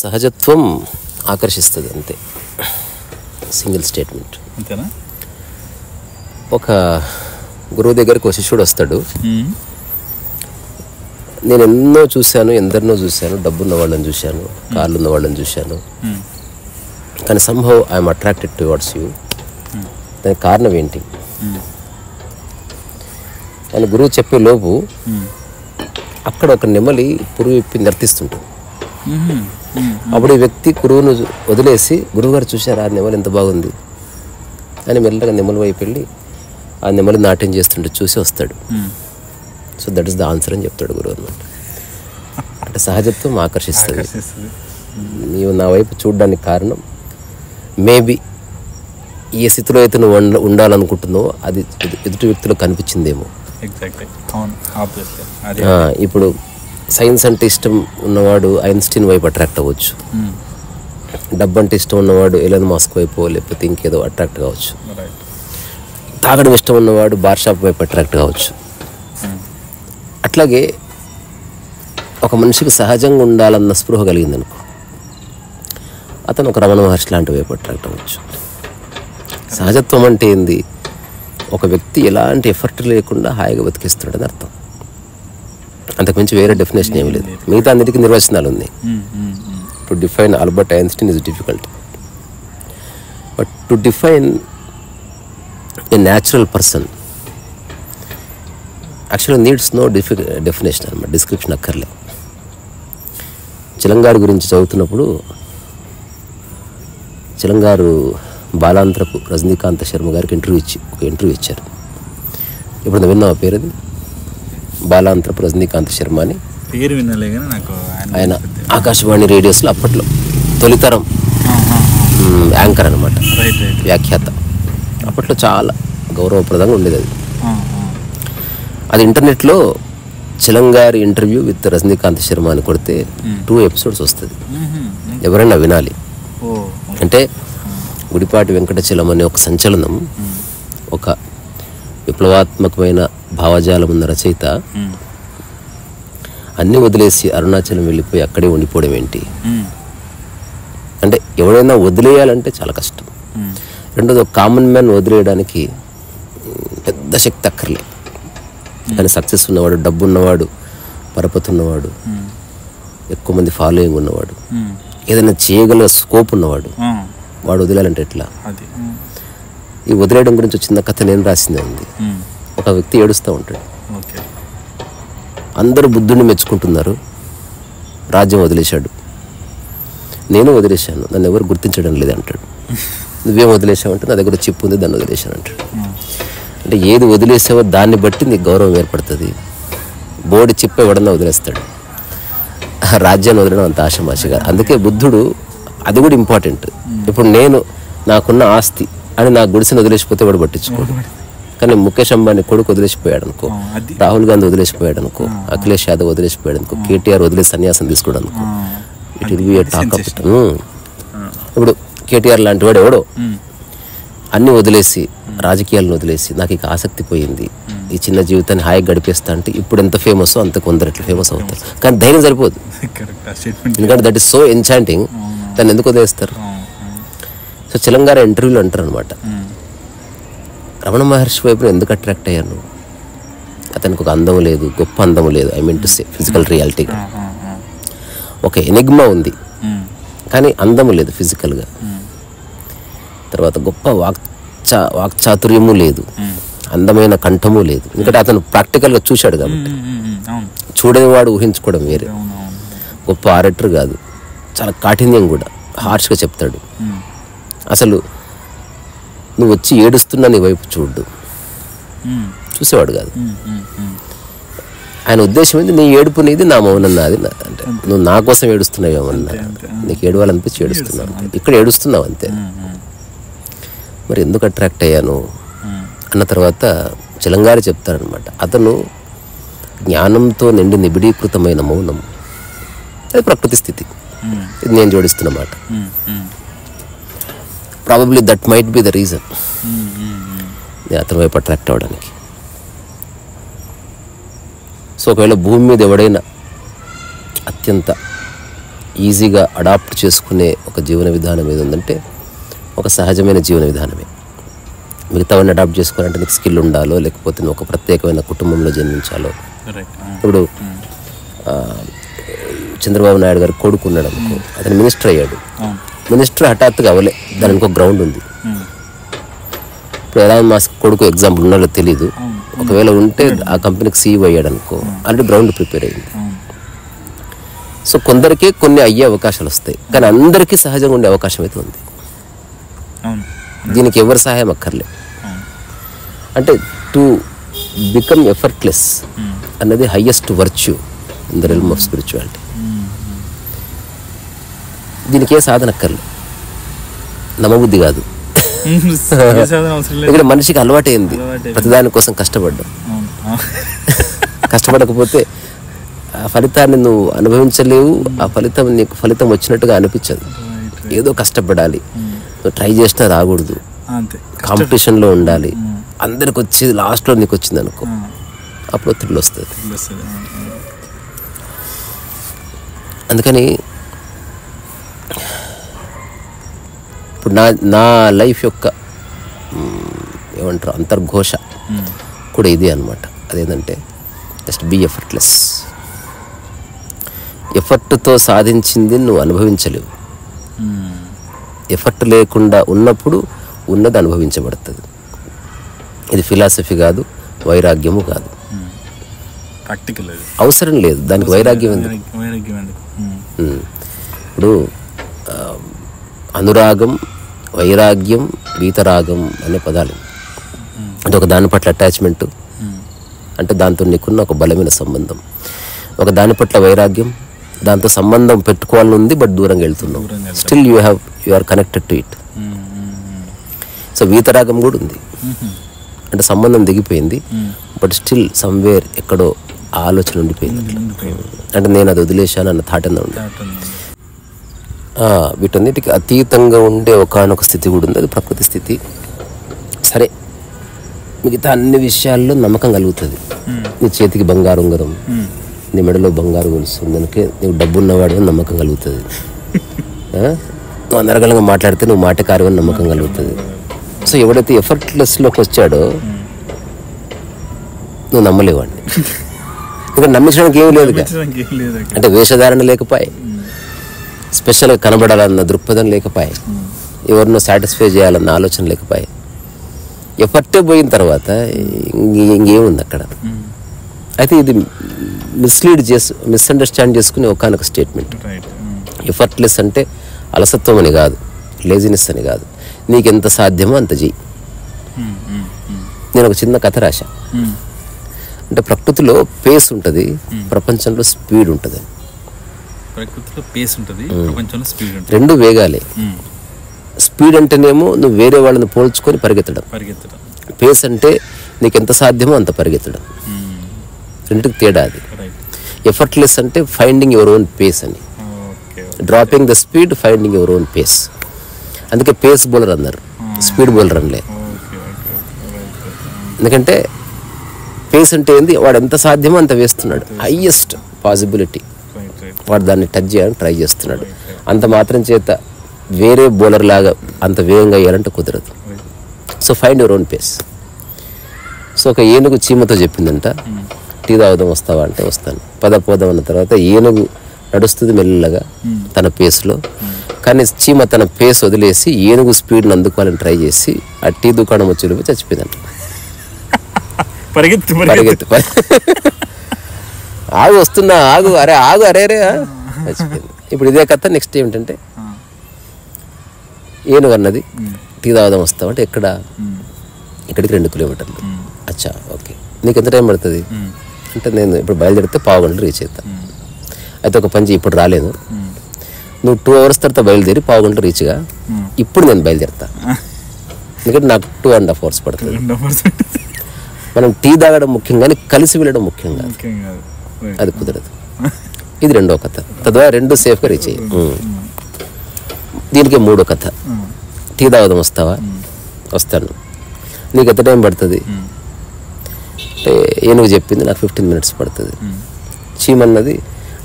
సహజత్వం ఆకర్షిస్తుంది అంతే. Single statement అంతేనా? ఒక గురువు దగ్గరికి ఒక శిష్యుడు వస్తాడు. నేను ఎన్నో చూశాను, ఎందరినో చూశాను, డబ్బున్న వాళ్ళని చూశాను, కార్లు ఉన్న వాళ్ళని చూశాను, కానీ somehow I'm attracted towards you. దానికి కారణం ఏంటి అని గురువు చెప్పే లోపు అక్కడ ఒక నెమలి పురుగు విప్పి నర్తిస్తుంటుంది. అప్పుడు ఈ వ్యక్తి గురువును వదిలేసి, గురువుగారు చూశారు ఆ నెమలి ఎంత బాగుంది అని మెల్లగా నెమలి వైపు వెళ్ళి ఆ నెమలి నాట్యం చేస్తుంటే చూసి వస్తాడు. So that is the answer అని చెప్తాడు గురువు అన్నమాట. అంటే సహజత్వం ఆకర్షిస్తుంది. నీవు నా వైపు చూడడానికి కారణం మేబీ ఏ స్థితిలో అయితే నువ్వు ఉండాలనుకుంటున్నావో అది ఎదుటి వ్యక్తిలో కనిపించిందేమో. ఇప్పుడు సైన్స్ అంటే ఇష్టం ఉన్నవాడు ఐన్స్టీన్ వైపు అట్రాక్ట్ అవ్వచ్చు, డబ్బు అంటే ఇష్టం ఉన్నవాడు ఎలన్ మస్క్ వైపు లేకపోతే ఇంకేదో అట్రాక్ట్ కావచ్చు, తాగడం ఇష్టం ఉన్నవాడు బార్ షాప్ వైపు అట్రాక్ట్ కావచ్చు. అట్లాగే ఒక మనిషికి సహజంగా ఉండాలన్న స్పృహ కలిగిందనుకో, అతను ఒక రమణ మహర్షి లాంటి వైపు అట్రాక్ట్ అవ్వచ్చు. సహజత్వం అంటే ఏంది? ఒక వ్యక్తి ఎలాంటి ఎఫర్ట్ లేకుండా హాయిగా బతికిస్తున్నాడని అర్థం. అంతకుమించి వేరే డెఫినేషన్ ఏమి లేదు. మిగతా అన్నిటికీ నిర్వచనాలు ఉన్నాయి. To define Albert Einstein is difficult, but to define a natural person యాక్చువల్గా నీడ్స్ నో డెఫినేషన్ అనమాట, డిస్క్రిప్షన్ అక్కర్లే. చిలంగారు గురించి చదువుతున్నప్పుడు చిలంగారు బాలాంత్రపు రజనీకాంత్ శర్మ గారికి ఒక ఇంటర్వ్యూ ఇచ్చారు. ఇప్పుడు విన్నావా పేరు? అది బాలాంత్రపు రజనీకాంత్ శర్మ అని పేరు వినలే కానీ నాకు ఆయన ఆకాశవాణి రేడియోస్లో అప్పట్లో తొలితరం యాంకర్ అనమాట, వ్యాఖ్యాత. అప్పట్లో చాలా గౌరవప్రదంగా ఉండేది అది. అది ఇంటర్నెట్లో చిలంగారి ఇంటర్వ్యూ విత్ రజనీకాంత్ శర్మ అని కొడితే 2 ఎపిసోడ్స్ వస్తుంది. ఎవరైనా వినాలి. అంటే గుడిపాటి వెంకటచలం అనే ఒక సంచలనం, ఒక విప్లవాత్మకమైన భావజాలం ఉన్న రచయిత అన్నీ వదిలేసి అరుణాచలం వెళ్ళిపోయి అక్కడే ఉండిపోవడం ఏంటి అంటే, ఎవడైనా వదిలేయాలంటే చాలా కష్టం. రెండోది, ఒక కామన్ మ్యాన్ వదిలేయడానికి పెద్ద శక్తి అక్కర్లే. కానీ సక్సెస్ ఉన్నవాడు, డబ్బు ఉన్నవాడు, పరపతి ఉన్నవాడు, ఎక్కువ మంది ఫాలోయింగ్ ఉన్నవాడు, ఏదైనా చేయగల స్కోప్ ఉన్నవాడు, వాడు వదిలేయాలంటే ఎట్లా? ఈ వదిలేయడం గురించి చిన్న కథ నేను రాసిందే ఉంది. ఒక వ్యక్తి ఏడుస్తూ ఉంటాడు. అందరూ బుద్ధుడిని మెచ్చుకుంటున్నారు, రాజ్యం వదిలేశాడు, నేను వదిలేశాను, నన్ను ఎవరు గుర్తించడం లేదు అంటాడు. నువ్వేం వదిలేసావంటే నా దగ్గర చిప్పు ఉంది, దాన్ని వదిలేశాను అంటాడు. అంటే ఏది వదిలేసావో దాన్ని బట్టి నీకు గౌరవం ఏర్పడుతుంది. బోర్డు చిప్ప ఎవడన్నా వదిలేస్తాడు, రాజ్యాన్ని వదిలేయడం అంత ఆశమాషగా. అందుకే బుద్ధుడు అది కూడా ఇంపార్టెంట్. ఇప్పుడు నేను నాకున్న ఆస్తి అని నా గుడిసెని వదిలేసిపోతే వాడు పట్టించుకోడు. కానీ ముఖేష్ అంబానీ కొడుకు వదిలేసిపోయాడు అనుకో, రాహుల్ గాంధీ వదిలేసిపోయాడు అనుకో, అఖిలేష్ యాదవ్ వదిలేసిపోయాడు అనుకో, కేటీఆర్ వదిలేసి సన్యాసం తీసుకోవడం అనుకో, it will be A talk of it. ఇప్పుడు కేటీఆర్ లాంటి వాడు ఎవడో అన్నీ వదిలేసి, రాజకీయాలను వదిలేసి, నాకు ఇక ఆసక్తి పోయింది, ఈ చిన్న జీవితాన్ని హాయిగా గడిపేస్తా అంటే ఇప్పుడు ఎంత ఫేమస్ అంత కొందరట్లు ఫేమస్ అవుతారు. కానీ ధైర్యం సరిపోదు, ఎందుకంటే దట్ ఈస్ సో ఎన్చాంటింగ్. దాన్ని ఎందుకు వదిలేస్తారు? సో చిలంగార ఇంటర్వ్యూలో అంటారు అనమాట, రమణ మహర్షి వైపు ఎందుకు అట్రాక్ట్ అయ్యాను? అతనికి ఒక అందం లేదు, గొప్ప అందం లేదు, I mean to say physical రియాలిటీగా. ఒక ఎనిగ్మా ఉంది కానీ అందము లేదు ఫిజికల్గా. తర్వాత గొప్ప వాక్చాతుర్యము లేదు, అందమైన కంఠము లేదు. ఎందుకంటే అతను ప్రాక్టికల్గా చూశాడు కాబట్టి. చూడని వాడు ఊహించుకోవడం వేరే. గొప్ప ఆరేటర్ కాదు, చాలా కాఠిన్యం కూడా, హార్ష్గా చెప్తాడు. అసలు నువ్వు వచ్చి ఏడుస్తున్నా నీ వైపు చూడ్డు, చూసేవాడు కాదు. ఆయన ఉద్దేశం ఏంది? నీ ఏడుపు నీది, నా మౌనం నాది. అంటే నువ్వు నా కోసం ఏడుస్తున్నావేమన్నా, నీకు ఏడవాలనిపించి ఏడుస్తున్నావు, ఇక్కడ ఏడుస్తున్నావు అంతే. మరి ఎందుకు అట్రాక్ట్ అయ్యాను అన్న తర్వాత చిలంగారి చెప్తారనమాట, అతను జ్ఞానంతో నిండి నిబిడీకృతమైన మౌనం, అది ప్రకృతి స్థితి. ఇది నేను జోడిస్తున్నమాట. Probably that might be the reason నేను అతని వైపు అట్రాక్ట్ అవ్వడానికి. సో ఒకవేళ భూమి మీద ఎవడైనా అత్యంత ఈజీగా అడాప్ట్ చేసుకునే ఒక జీవన విధానం ఏది ఉందంటే ఒక సహజమైన జీవన విధానమే. మిగతావన్నీ అడాప్ట్ చేసుకోవాలంటే నీకు స్కిల్ ఉండాలో, లేకపోతే నువ్వు ఒక ప్రత్యేకమైన కుటుంబంలో జన్మించాలో. ఇప్పుడు చంద్రబాబు నాయుడు గారు కొడుకు ఉన్నాడు అనుకో, అతను మినిస్టర్ అయ్యాడు. మినిస్టర్ హఠాత్తుగా అవ్వలే, దానికి ఒక గ్రౌండ్ ఉంది. ఇప్పుడు ఎలాన్ మస్క్ కొడుకు ఎగ్జాంపుల్ ఉన్నాడో తెలీదు, ఒకవేళ ఉంటే ఆ కంపెనీకి సీఈఓ అయ్యాడు అనుకో, ఆల్రెడీ గ్రౌండ్ ప్రిపేర్ అయింది. సో కొందరికే కొన్ని అయ్యే అవకాశాలు వస్తాయి, కానీ అందరికీ సహజంగా ఉండే అవకాశం అయితే ఉంది. దీనికి ఎవరి సహాయం అక్కర్లే. అంటే టు బికమ్ ఎఫర్ట్లెస్ అన్నది highest virtue in the realm of spirituality. దీనికి ఏ సాధన అక్కర్లే, నమ్మబుద్ధి కాదు. ఇక్కడ మనిషికి అలవాటైంది ప్రతిదాని కోసం కష్టపడ్డం. కష్టపడకపోతే ఆ ఫలితాన్ని నువ్వు అనుభవించలేవు, ఆ ఫలితం నీకు ఫలితం వచ్చినట్టుగా అనిపించదు. ఏదో కష్టపడాలి, నువ్వు ట్రై చేసినా రాకూడదు, కాంపిటీషన్లో ఉండాలి, అందరికి వచ్చేది లాస్ట్లో నీకు వచ్చింది అనుకో, అప్పుడు థ్రిల్ వస్తుంది. అందుకని ఇప్పుడు నా లైఫ్ యొక్క ఏమంటారు అంతర్ఘోష కూడా ఇదే అనమాట. అదేంటంటే జస్ట్ బీ ఎఫర్ట్లెస్. ఎఫర్ట్తో సాధించింది నువ్వు అనుభవించలేవు. ఎఫర్ట్ లేకుండా ఉన్నప్పుడు ఉన్నది అనుభవించబడుతుంది. ఇది ఫిలాసఫీ కాదు, వైరాగ్యము కాదు, అవసరం లేదు దానికి. వైరాగ్యం ఎందుకు? ఇప్పుడు అనురాగం, వైరాగ్యం, వీతరాగం అనే పదాలు అంటే ఒక దాని పట్ల అటాచ్మెంటు, అంటే దాంతో నీకున్న ఒక బలమైన సంబంధం. ఒక దాని పట్ల వైరాగ్యం, దాంతో సంబంధం పెట్టుకోవాలని ఉంది బట్ దూరంగా వెళ్తున్నావు, still you are connected to it. So వీతరాగం కూడా ఉంది, అంటే సంబంధం దిగిపోయింది బట్ స్టిల్ సమ్వేర్ ఎక్కడో ఆలోచన ఉండిపోయింది. అంటే నేను అది వదిలేశాను అన్న థాట్ అన్న ఉంది. వీటన్నిటికీ అతీతంగా ఉండే ఒకానొక స్థితి కూడా ఉంది, అది ప్రకృతి స్థితి. సరే, మిగతా అన్ని విషయాల్లో నమ్మకం కలుగుతుంది. నీ చేతికి బంగారు ఉంగరం, నీ మెడలో బంగారు గొలుసు దానికి నీకు డబ్బు ఉన్నవాడు అని నమ్మకం కలుగుతుంది. నువ్వు అనర్గళంగా మాట్లాడితే నువ్వు మాటకారు అని నమ్మకం కలుగుతుంది. సో ఎవడైతే ఎఫర్ట్లెస్లోకి వచ్చాడో నువ్వు నమ్మలేవాడిని. ఇంకా నమ్మించడానికి ఏమీ లేదు. అంటే వేషధారణ లేకపోయి, స్పెషల్గా కనబడాలన్న దృక్పథం లేకపోయి, ఎవరినో సాటిస్ఫై చేయాలన్న ఆలోచన లేకపోయి, ఎఫర్టే పోయిన తర్వాత ఇంకేముంది అక్కడ? అయితే ఇది మిస్అండర్స్టాండ్ చేసుకునే ఒకనొక స్టేట్మెంట్. ఎఫర్ట్లెస్ అంటే అలసత్వం అని కాదు, లేజినెస్ అని కాదు, నీకెంత సాధ్యమో అంత చెయ్యి. నేను ఒక చిన్న కథ రాశా. అంటే ప్రకృతిలో పేస్ ఉంటుంది, ప్రపంచంలో స్పీడ్ ఉంటుంది. రెండు వేగాలే. స్పీడ్ అంటేనేమో నువ్వు వేరే వాళ్ళని పోల్చుకొని పరిగెత్తడం. పేస్ అంటే నీకు ఎంత సాధ్యమో అంత పరిగెత్తడం. రెండింటికి తేడా అది. ఎఫర్ట్లెస్ అంటే ఫైండింగ్ యువర్ ఓన్ పేస్ అని, dropping the speed, finding your own face. అందుకే పేస్ బౌలర్ అన్నారు, స్పీడ్ బౌలర్ అనలే. ఎందుకంటే పేస్ అంటే ఏంది, వాడు ఎంత సాధ్యమో అంత వేస్తున్నాడు, హైయెస్ట్ పాసిబిలిటీ. వాడు దాన్ని టచ్ చేయాలని ట్రై చేస్తున్నాడు. అంత మాత్రం చేత వేరే బౌలర్ లాగా అంత వేగంగా వేయాలంటే కుదరదు. So find your own face. So ఒక ఏనుగు చీమతో చెప్పిందంట, టీ తాగుదాం వస్తావా అంటే వస్తాను. పోదాం అన్న తర్వాత ఏనుగు నడుస్తుంది మెల్లగా తన పేస్లో. కానీ చీమ తన పేస్ వదిలేసి ఏనుగు స్పీడ్ని అందుకోవాలని ట్రై చేసి ఆ టీ దుకాణం వచ్చి వెళ్ళిపోయి చచ్చిపోయిందంట. పరిగెత్తి ఆగు వస్తున్నా, ఆగు అరే చచ్చిపోయింది. ఇప్పుడు ఇదే కథ. నెక్స్ట్ ఏమిటంటే ఏనుగు అన్నది టీ తాగుదాం వస్తామంటే ఎక్కడ, ఇక్కడికి 2 కిలోమీటర్లు. అచ్చా ఓకే, నీకు ఎంత టైం పడుతుంది అంటే నేను ఇప్పుడు బయలుదేరితే 1/2 గంటలు రీచ్ అవుతా. అయితే ఒక పని ఇప్పుడు రాలేను, నువ్వు 2 hours తర్వాత బయలుదేరి 1/2 గంటలు రీచ్గా ఇప్పుడు నేను బయలుదేరుతా, ఎందుకంటే నాకు 2.5 hours పడుతుంది. మనం టీ తాగడం ముఖ్యం కానీ కలిసి వెళ్ళడం ముఖ్యం కాదు, అది కుదరదు. ఇది 2వ కథ. తద్వారా 2 సేఫ్గా రీచ్ అయ్యి. దీనికి 3వ కథ. టీ తాగడం వస్తావా? వస్తాను. నీకు ఎంత టైం పడుతుంది అంటే ఏనుగు చెప్పింది నాకు 15 minutes పడుతుంది. చీమన్నది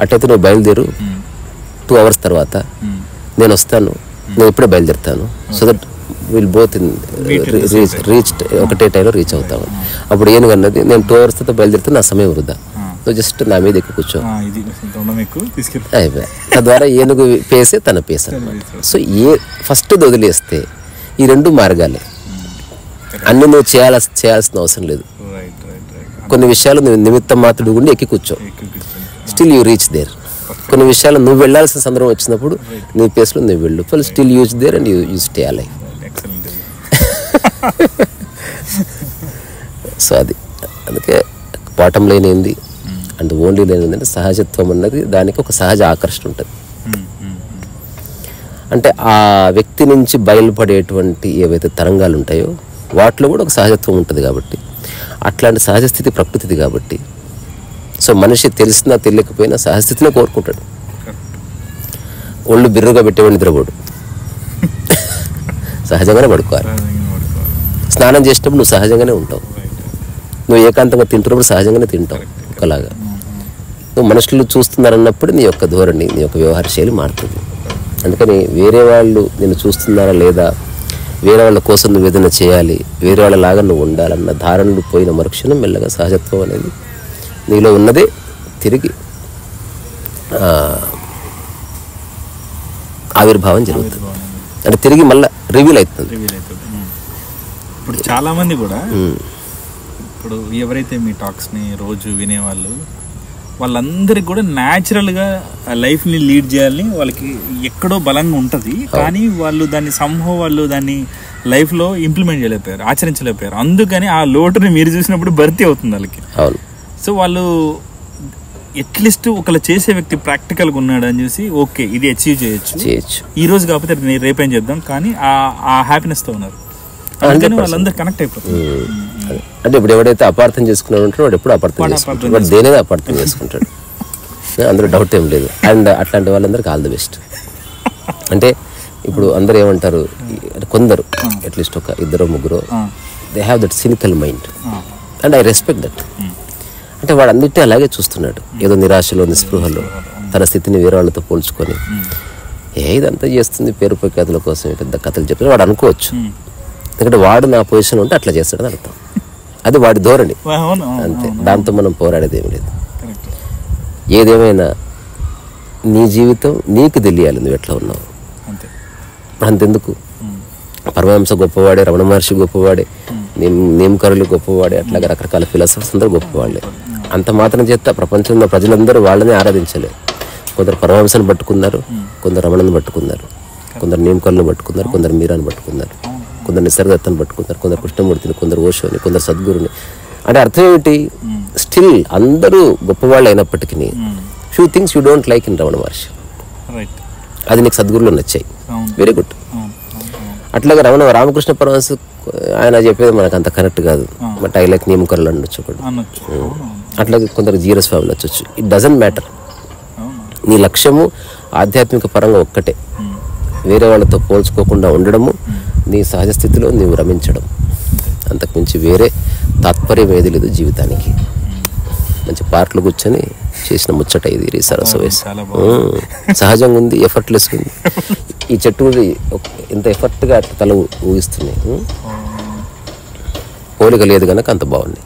అట్టయితే నువ్వు బయలుదేరు, 2 hours తర్వాత నేను వస్తాను, నేను ఇప్పుడే బయలుదేరుతాను, so that will both in reach ఒకటే టైంలో రీచ్ అవుతాము. అప్పుడు ఏనుగు అన్నది నేను 2 hours తర్వాత బయలుదేరితే నా సమయం వృధా, సో జస్ట్ నా మీద ఎక్కువ కూర్చో అయిపోయా. తద్వారా ఏనుగు పేసే తన పేస్ అనమాట. సో ఫస్ట్ వదిలేస్తే ఈ 2 మార్గాలే, అన్ని నువ్వు చేయాల్సిన అవసరం లేదు. కొన్ని విషయాలు నువ్వు నిమిత్తం మాత్రుడు ఉండి ఎక్కి కూర్చో, స్టిల్ యూ రీచ్ దేర్. కొన్ని విషయాలు నువ్వు వెళ్ళాల్సిన సందర్భం వచ్చినప్పుడు నీ ప్లేస్లో నువ్వు వెళ్ళు, full still use their and you stay alive. So అది అందుకే పాఠం లేనింది అండ్ ఓన్లీ లేనిది అంటే సహజత్వం అన్నది దానికి ఒక సహజ ఆకర్షణ ఉంటుంది. అంటే ఆ వ్యక్తి నుంచి బయలుపడేటువంటి ఏవైతే తరంగాలు ఉంటాయో వాటిలో కూడా ఒక సహజత్వం ఉంటుంది కాబట్టి, అట్లాంటి సహజస్థితి ప్రకృతిది కాబట్టి, సో మనిషి తెలిసినా తెలియకపోయినా సహజస్థితినే కోరుకుంటాడు. ఒళ్ళు బిర్రుగా పెట్టేవాడు నిద్రపోడు, సహజంగానే పడుకోవాలి. స్నానం చేసినప్పుడు నువ్వు సహజంగానే ఉంటావు, నువ్వు ఏకాంతంగా తింటున్నప్పుడు సహజంగానే తింటావు. ఒకలాగా నువ్వు మనుషులు చూస్తున్నారన్నప్పుడు నీ యొక్క ధోరణి, నీ యొక్క వ్యవహార శైలి మారుతుంది. అందుకని వేరే వాళ్ళు నిన్ను చూస్తున్నారా లేదా, వేరే వాళ్ళ కోసం నువ్వు ఏదైనా చేయాలి, వేరే వాళ్ళలాగా నువ్వు ఉండాలన్న ధారణలు పోయిన మరుక్షణం మెల్లగా సహజత్వం అనేది నీలో ఉన్నదే తిరిగి ఆవిర్భావం జరుగుతుంది. అంటే తిరిగి మళ్ళీ రివీల్ అవుతుంది. ఇప్పుడు చాలామంది కూడా ఇప్పుడు ఎవరైతే మీ టాక్స్ని రోజు వినేవాళ్ళు వాళ్ళందరికీ కూడా న్యాచురల్గా లైఫ్ని లీడ్ చేయాలని వాళ్ళకి ఎక్కడో బలంగా ఉంటుంది, కానీ వాళ్ళు దాన్ని లైఫ్లో ఇంప్లిమెంట్ చేయలేకపోయారు, ఆచరించలేకపోయారు. అందుకని ఆ లోటుని మీరు చూసినప్పుడు భర్తీ అవుతుంది వాళ్ళకి. సో వాళ్ళు అట్లీస్ట్ ఒకళ్ళు చేసే వ్యక్తి ప్రాక్టికల్గా ఉన్నాడు అని చూసి ఓకే ఇది అచీవ్ చేయొచ్చు, ఈ రోజు కాకపోతే రేపేం చేద్దాం, కానీ ఆ హ్యాపీనెస్తో ఉన్నారు. అందుకని వాళ్ళందరూ కనెక్ట్ అయిపోతారు. అంటే ఇప్పుడు ఎవడైతే అపార్థం చేసుకున్నాడు ఉంటాడో వాడు ఎప్పుడు అపార్థం చేసుకుంటాడు, వాడు దేనిగా అపార్థం చేసుకుంటాడు, అందులో డౌట్ ఏం లేదు. అండ్ అట్లాంటి వాళ్ళందరికీ ఆల్ ది బెస్ట్. అంటే ఇప్పుడు అందరూ ఏమంటారు, కొందరు అట్లీస్ట్ ఒక 2-3 they have that cynical mind and I respect that. అంటే వాడు అన్నిటి అలాగే చూస్తున్నాడు, ఏదో నిరాశలో నిస్పృహలో తన స్థితిని వేరే వాళ్ళతో పోల్చుకొని ఇదంతా చేస్తుంది పేరు ప్రఖ్యాతుల కోసం పెద్ద కథలు చెప్పి వాడు అనుకోవచ్చు. ఎందుకంటే వాడు నా పొజిషన్ ఉంటే అట్లా చేస్తాడని అర్థం, అది వాడి ధోరణి అంతే. దాంతో మనం పోరాడేది ఏమి లేదు. ఏదేమైనా నీ జీవితం నీకు తెలియాలి, నువ్వు ఎట్లా ఉన్నావు అంతెందుకు. పరమహంస గొప్పవాడే, రమణ మహర్షి గొప్పవాడే, నేమకరులు గొప్పవాడే, అట్లాగే రకరకాల ఫిలాసఫర్స్ అందరూ గొప్పవాళ్ళే. అంత మాత్రం చేత ప్రపంచంలో ప్రజలందరూ వాళ్ళని ఆరాధించలేదు. కొందరు పరమహంసను పట్టుకున్నారు, కొందరు రమణను పట్టుకున్నారు, కొందరు నేమకరులను పట్టుకున్నారు, కొందరు మీరాను పట్టుకున్నారు, కొందరు నిసర్గదత్తను పట్టుకున్నారు, కొందరు కృష్ణమూర్తిని, కొందరు ఓషోని, కొందరు సద్గురుని. అంటే అర్థం ఏమిటి, స్టిల్ అందరూ గొప్పవాళ్ళు అయినప్పటికీ few things you don't like in Ramana Maharshi, అది నీకు సద్గురులో నచ్చాయి, వెరీ గుడ్. అట్లాగే రామకృష్ణ పరమహంస ఆయన చెప్పేది మనకు అంత కరెక్ట్ కాదు, బట్ ఐ లైక్ నేమకరులు అనొచ్చు ఒకటి. అట్లాగే కొందరు జీరస్వామి నచ్చొచ్చు, ఇట్ డజంట్ మ్యాటర్. నీ లక్ష్యము ఆధ్యాత్మిక పరంగా ఒక్కటే, వేరే వాళ్ళతో పోల్చుకోకుండా ఉండడము, నీ సహజ స్థితిలో నీవు రమించడం, అంతకుమించి వేరే తాత్పర్యం ఏది లేదు జీవితానికి. మంచి పార్కులు కూర్చొని చేసిన ముచ్చట ఇది సరస్సు వయసు, సహజంగా ఉంది, ఎఫర్ట్లెస్గా ఉంది. ఈ చెట్టు ఇంత ఎఫర్ట్గా తల ఊగిస్తున్నాయి, పోలిక లేదు కనుక అంత బాగుంది.